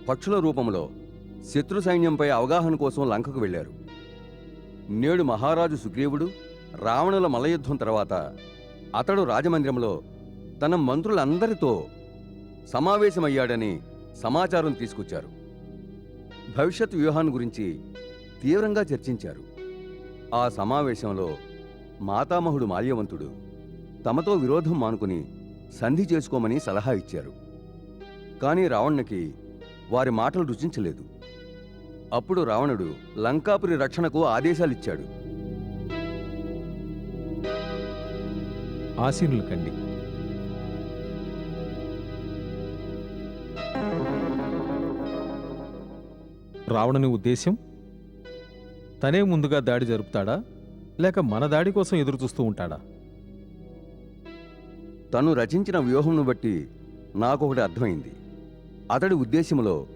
పక్షుల రూపంలో శత్రు సైన్యంపై అవగాహన కోసం లంకకు వెళ్ళారు. నేడు మహారాజు సుగ్రీవుడు రావణుల మల్లయుద్ధం తర్వాత అతడు రాజమందిరంలో తన మంత్రులందరితో సమావేశమయ్యాడని సమాచారం తీసుకొచ్చారు. భవిష్యత్ వ్యూహాన్ని గురించి తీవ్రంగా చర్చించారు. ఆ సమావేశంలో మాతామహుడు మాల్యవంతుడు తమతో విరోధం మానుకుని సంధి చేసుకోమని సలహా ఇచ్చారు. కానీ రావణునికి వారి మాటలు రుచించలేదు. అప్పుడు రావణుడు లంకాపురి రక్షణకు ఆదేశాలిచ్చాడు. ఆసీనులు కండి. రావణుని ఉద్దేశ్యం తనే ముందుగా దాడి జరుపుతాడా, లేక మన దాడి కోసం ఎదురు చూస్తూ ఉంటాడా? తను రచించిన వ్యూహంను బట్టి నాకొకటి అర్థమైంది. అతడి ఉద్దేశంలో